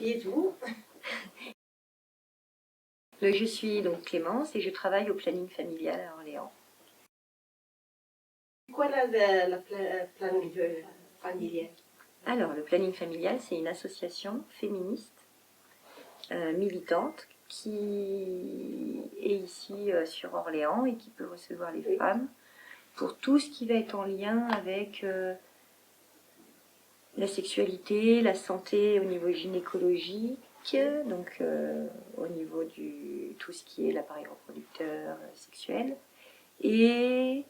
Qui êtes-vous? Je suis donc Clémence et je travaille au planning familial à Orléans. Quoi la planning familiale? Alors, le planning familial, c'est une association féministe militante qui est ici sur Orléans et qui peut recevoir les femmes pour tout ce qui va être en lien avec la sexualité, la santé au niveau gynécologique, donc au niveau du tout ce qui est l'appareil reproducteur sexuel, et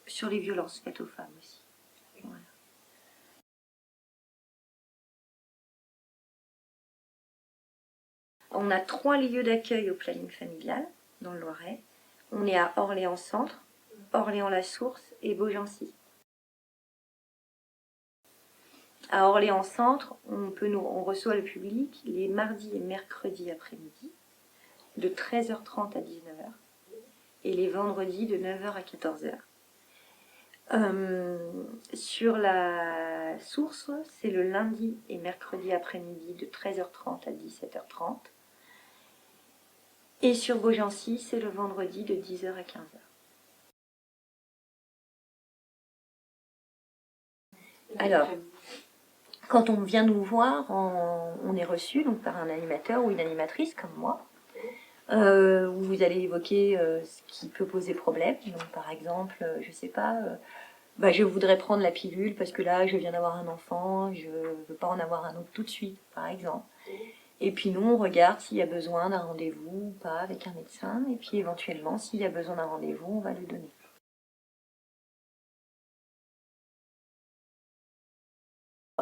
sur les violences faites aux femmes aussi. Voilà. On a 3 lieux d'accueil au planning familial dans le Loiret. On est à Orléans-Centre, Orléans-la-Source et Beaugency. À Orléans-Centre, on reçoit le public les mardis et mercredis après-midi de 13h30 à 19h et les vendredis de 9h à 14h. Sur la Source, c'est le lundi et mercredi après-midi de 13h30 à 17h30. Et sur Beaugency, c'est le vendredi de 10h à 15h. Alors, quand on vient nous voir, on est reçu donc, par un animateur ou une animatrice comme moi, où vous allez évoquer ce qui peut poser problème. Donc, par exemple, je sais pas, je voudrais prendre la pilule parce que là, je viens d'avoir un enfant, je ne veux pas en avoir un autre tout de suite, par exemple. Et puis nous, on regarde s'il y a besoin d'un rendez-vous ou pas avec un médecin, et puis éventuellement, s'il y a besoin d'un rendez-vous, on va le donner.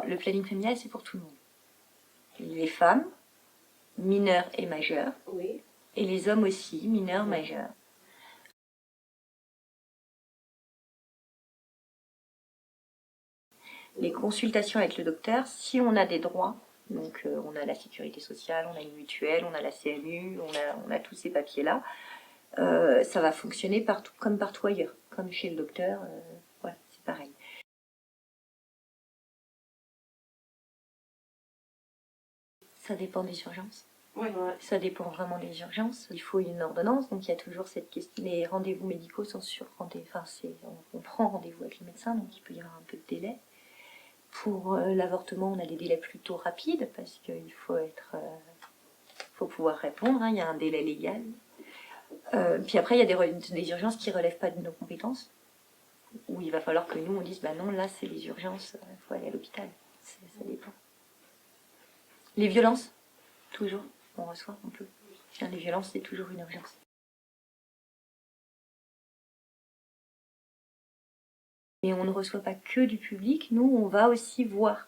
Le planning familial, c'est pour tout le monde. Les femmes, mineures et majeures, oui. Et les hommes aussi, mineurs, majeurs. Les consultations avec le docteur, si on a des droits, donc on a la sécurité sociale, on a une mutuelle, on a la CMU, on a tous ces papiers-là, ça va fonctionner partout, comme partout ailleurs, comme chez le docteur, voilà, c'est pareil. Ça dépend des urgences. Ouais. Ça dépend vraiment des urgences. Il faut une ordonnance, donc il y a toujours cette question. Les rendez-vous médicaux sont sur rendez-vous. Enfin, on prend rendez-vous avec le médecin, donc il peut y avoir un peu de délai. Pour l'avortement, on a des délais plutôt rapides parce qu'il faut pouvoir répondre. Hein, il y a un délai légal. Puis après, il y a des urgences qui ne relèvent pas de nos compétences, où il va falloir que nous on dise non, là c'est les urgences, il faut aller à l'hôpital. Ça dépend. Les violences, toujours, on reçoit, on peut. Les violences, c'est toujours une urgence. Et on ne reçoit pas que du public, nous on va aussi voir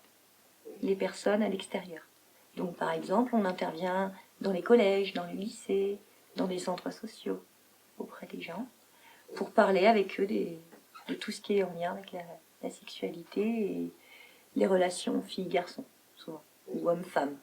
les personnes à l'extérieur. Donc par exemple, on intervient dans les collèges, dans les lycées, dans les centres sociaux, auprès des gens, pour parler avec eux de tout ce qui est en lien avec la sexualité et les relations filles-garçons, souvent, ou hommes-femmes.